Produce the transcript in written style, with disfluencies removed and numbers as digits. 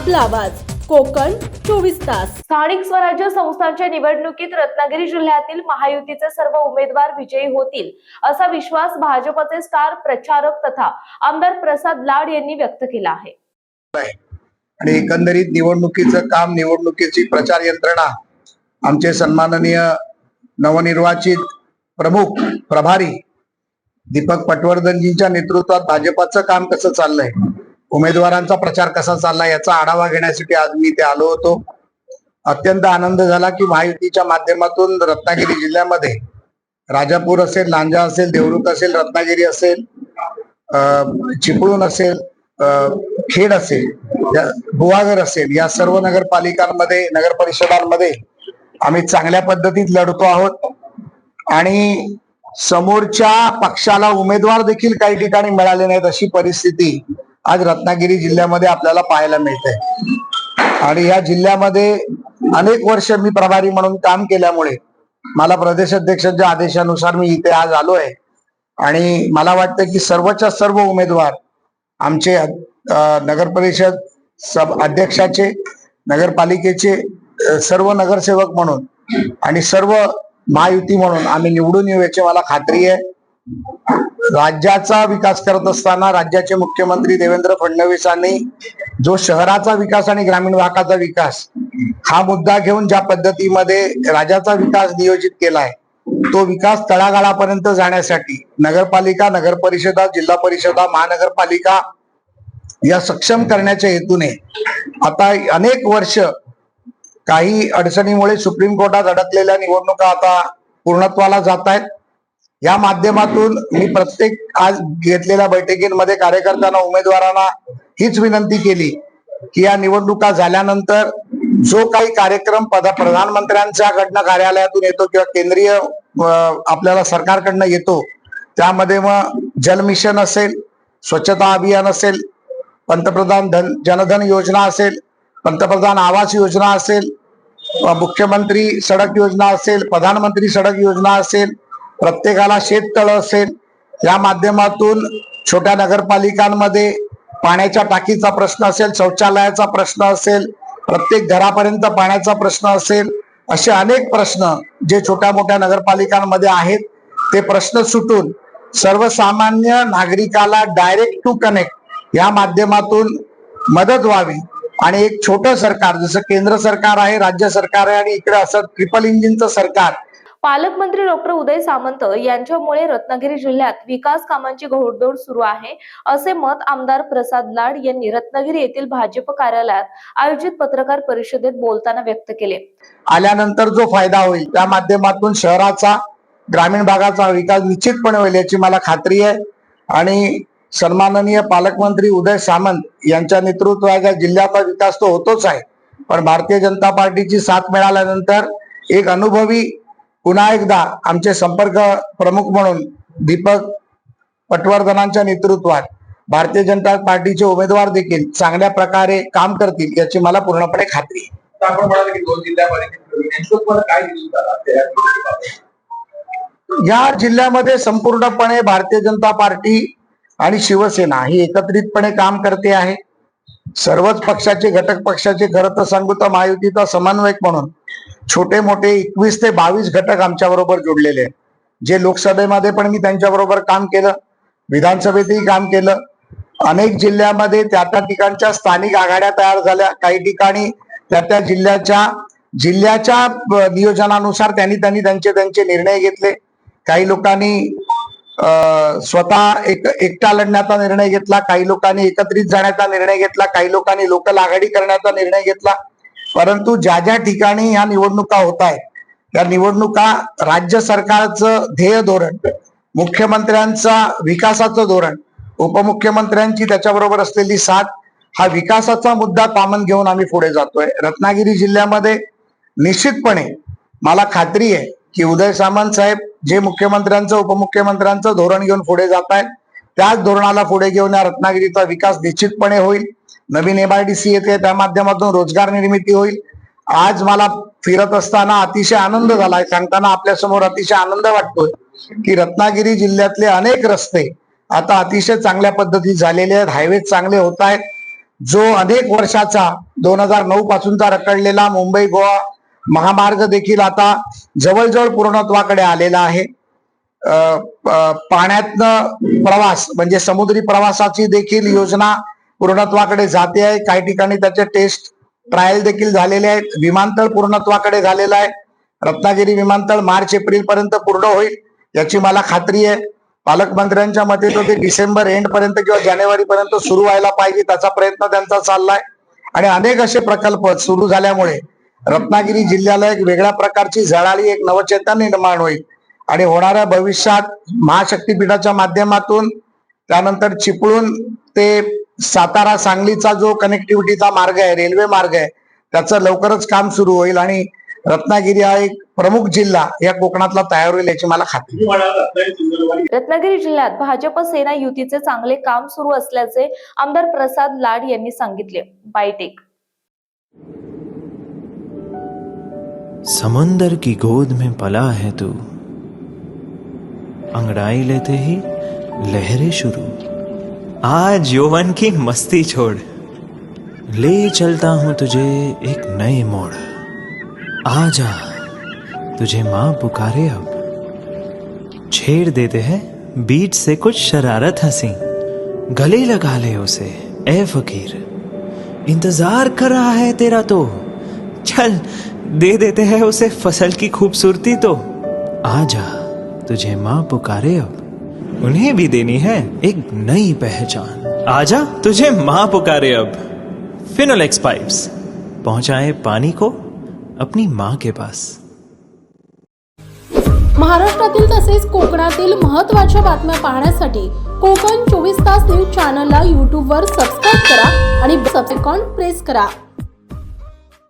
आपला आवाज कोकण 24 तास। स्थानिक स्वराज्य संस्थांच्या निवडणुकीत रत्नागिरी जिल्ह्यातील महायुतीचे सर्व उमेदवार विजयी होतील असा विश्वास भाजपचे स्टार प्रचारक तथा आमदार प्रसाद लाड यांनी व्यक्त केला आहे। आणि एकंदरीत निवडणुकीचं काम, निवडणुकीची प्रचार यंत्रणा आमचे सन्माननीय नवनिर्वाचित प्रमुख प्रभारी दीपक पटवर्धनजींच्या नेतृत्वात भाजपाचं काम कसं चाललंय, उमेदवारांचा प्रचार कसा चाललाय याचा आढावा घेण्यासाठी आज मी इथे आलो होतो। अत्यंत आनंद झाला की महायुतीच्या माध्यमातून रत्नागिरी जिल्ह्यामध्ये राजापूर असेल, लांजा असेल, देवरुख असेल, रत्नागिरी असेल, चिपळूण असेल, खेड असेल, गुहागर असेल, या सर्व नगरपालिकांमध्ये, नगर परिषदांमध्ये आम्ही चांगल्या पद्धतीत लढतो आहोत आणि समोरच्या पक्षाला उमेदवार देखील काही ठिकाणी मिळाले नाहीत अशी परिस्थिती आज रत्नागिरी जिल्ह्यामध्ये आपल्याला पाहायला मिळते। आणि या जिल्ह्यामध्ये अनेक वर्ष मी प्रभारी म्हणून काम केल्यामुळे मला प्रदेश अध्यक्षांच्या आदेशानुसार मी इथे आज आलो आहे आणि मला वाटतं की सर्वच्या सर्व उमेदवार आमचे नगर परिषद अध्यक्षाचे, नगरपालिकेचे सर्व नगरसेवक म्हणून आणि सर्व महायुती म्हणून आम्ही निवडून येऊ याची मला खात्री आहे। राज्याचा विकास करत असताना राज्याचे मुख्यमंत्री देवेंद्र फडणवीसांनी जो शहराचा विकास आणि ग्रामीण भागाचा विकास हा मुद्दा घेऊन ज्या पद्धतीमध्ये राज्याचा विकास नियोजित केलाय, तो विकास तळागाळापर्यंत जाण्यासाठी नगरपालिका, नगर परिषदा, जिल्हा परिषदा, महानगरपालिका या सक्षम करण्याच्या हेतूने आता अनेक वर्ष काही अडचणीमुळे सुप्रीम कोर्टात अडकलेल्या निवडणुका आता पूर्णत्वाला जात आहेत। या माध्यमातून मी प्रत्येक आज घेतलेल्या बैठकींमध्ये कार्यकर्त्यांना, उमेदवारांना हीच विनंती केली की या निवडणुका झाल्यानंतर जो काही कार्यक्रम प्रधानमंत्र्यांच्याकडनं कार्यालयातून येतो किंवा केंद्रीय आपल्याला सरकारकडनं येतो, त्यामध्ये मग जल मिशन असेल, स्वच्छता अभियान असेल, पंतप्रधान जनधन योजना असेल, पंतप्रधान आवास योजना असेल, मुख्यमंत्री सडक योजना असेल, प्रधानमंत्री सडक योजना असेल, प्रत्येकाला शेततळ असेल, या माध्यमातून छोट्या नगरपालिकांमध्ये पाण्याच्या टाकीचा प्रश्न असेल, शौचालयाचा प्रश्न असेल, प्रत्येक घरापर्यंत पाण्याचा प्रश्न असेल, असे अनेक प्रश्न जे छोट्या मोठ्या नगरपालिकांमध्ये आहेत ते प्रश्न सुटून सर्वसामान्य नागरिकाला डायरेक्ट टू कनेक्ट या माध्यमातून मदत व्हावी आणि एक छोटं सरकार जसं केंद्र सरकार आहे, राज्य सरकार आहे आणि इकडे असं ट्रिपल इंजिनचं सरकार। पालकमंत्री डॉक्टर उदय सामंत यांच्यामुळे रत्नागिरी जिल्ह्यात विकास कामांची घोडदौड सुरू आहे असे मत आमदार प्रसाद लाड यांनी रत्नागिरी येथील भाजप कार्यालयात आयोजित पत्रकार परिषदेत बोलताना व्यक्त केले। आल्यानंतर जो फायदा होईल त्या माध्यमातून शहराचा, ग्रामीण भागाचा विकास निश्चितपणे होईल याची मला खात्री आहे आणि सन्माननीय पालकमंत्री उदय सामंत यांच्या नेतृत्वाच्या जिल्ह्याचा विकास तो होतोच आहे, पण भारतीय जनता पार्टीची साथ मिळाल्यानंतर एक अनुभवी पुन्हा एकदा आमचे संपर्क प्रमुख म्हणून दीपक पटवर्धनांच्या नेतृत्वात भारतीय जनता पार्टीचे उमेदवार देखील चांगल्या प्रकारे काम करतील याची मला पूर्णपणे खात्री आहे। आपण म्हणाले की 2 जिल्ह्यामध्ये या जिल्ह्यामध्ये संपूर्णपणे भारतीय जनता पार्टी आणि शिवसेना ही एकत्रितपणे काम करते आहे। सर्वच पक्षाचे, घटक पक्षाचे, खरं तर सांगू तर महायुतीचा समन्वयक म्हणून छोटे मोठे 21 ते 22 घटक आमच्या बरोबर जोडलेले आहेत, जे लोकसभेमध्ये पण मी त्यांच्या बरोबर काम केलं, विधानसभेतही काम केलं। अनेक जिल्ह्यामध्ये त्या ठिकाणच्या स्थानिक आघाड्या तयार झाल्या, काही ठिकाणी त्या जिल्ह्याच्या नियोजनानुसार त्यांनी त्यांचे निर्णय घेतले। काही लोकांनी स्वतः एकटा लढण्याचा निर्णय घेतला, काही लोकांनी एकत्रित जाण्याचा निर्णय घेतला, काही लोकांनी लोकल आघाडी करण्याचा निर्णय घेतला। परंतु ज्या ठिकाणी ह्या निवडणुका होत आहेत त्या निवडणुका राज्य सरकारचं ध्येय धोरण, मुख्यमंत्र्यांचा विकासाचं धोरण, उपमुख्यमंत्र्यांची त्याच्याबरोबर असलेली साथ, हा विकासाचा मुद्दा कॉमन घेऊन आम्ही पुढे जातोय। रत्नागिरी जिल्ह्यामध्ये निश्चितपणे मला खात्री आहे की उदय सामंत साहेब जे मुख्यमंत्र्यांचं, उपमुख्यमंत्र्यांचं धोरण घेऊन पुढे जात आहेत, त्याच धोरणाला पुढे घेऊन या रत्नागिरीचा विकास निश्चितपणे होईल। नवीन MIDC येते, त्या माध्यमातून रोजगार निर्मिती होईल। आज मला फिरत असताना अतिशय आनंद झालाय, सांगताना आपल्या समोर अतिशय आनंद वाटतोय की रत्नागिरी जिल्ह्यातले अनेक रस्ते आता अतिशय चांगल्या पद्धतीत झालेले आहेत, हायवे चांगले होत आहेत। जो अनेक वर्षाचा 2009 पासूनचा रखडलेला मुंबई गोवा महामार्ग देखील आता जवळजवळ पूर्णत्वाकडे आलेला आहे. पाण्यातनं प्रवास म्हणजे समुद्री प्रवासाची देखील योजना पूर्णत्वाकडे जाते आहे. काही ठिकाणी त्याचे टेस्ट ट्रायल देखील झालेले आहेत. विमानतळ पूर्णत्वाकडे झालेला आहे. रत्नागिरी विमानतळ मार्च एप्रिल पर्यंत पूर्ण होईल याची मला खात्री आहे. पालकमंत्र्यांच्या मते तो ते डिसेंबर एंड पर्यंत किंवा जानेवारी पर्यंत सुरू व्हायला पाहिजे त्याचा प्रयत्न त्यांचा चाललाय. आणि अनेक असे प्रकल्प सुरू झाल्यामुळे रत्नागिरी जिल्ह्याला एक वेगळ्या प्रकारची झळाळी, एक नवचैतन्य निर्माण होईल. आणि होणाऱ्या भविष्यात महाशक्तीपीठाच्या माध्यमातून त्यानंतर चिपळूण ते सातारा सांगलीचा जो कनेक्टिव्हिटीचा मार्ग आहे, रेल्वे मार्ग आहे, त्याचं लवकरच काम सुरू होईल आणि रत्नागिरी हा एक प्रमुख जिल्हा या कोकणातला तयार होईल याची मला खात्री आहे. रत्नागिरी जिल्ह्यात भाजप सेना युतीचे चांगले काम सुरू असल्याचे आमदार प्रसाद लाड यांनी सांगितले. बायटेक. समंदर की गोद में पला है तू, अंगड़ाई लेते ही लहरें शुरू, आज यौवन की मस्ती छोड़, ले चलता हूं तुझे एक नए मोड़, आजा तुझे माँ पुकारे अब, छेड़ देते हैं बीच से कुछ शरारत हंसी, गले लगा ले उसे ए फकीर, इंतजार कर रहा है तेरा तो, चल दे देते हैं उसे फसल की खूबसूरती तो, आजा तुझे माँ पुकारे अब, उन्हें भी देनी है एक नई पहचान, आजा तुझे माँ पुकारे अब. फिनोलेक्स पाइप्स पहुंचाए पानी को अपनी माँ के पास. महाराष्ट्रातील तसेच कोकणातील महत्त्वाच्या बातम्या पाहण्यासाठी कोकण 24 तास न्यूज चॅनलला YouTube वर सबस्क्राईब करा आणि बेल आयकॉन प्रेस करा.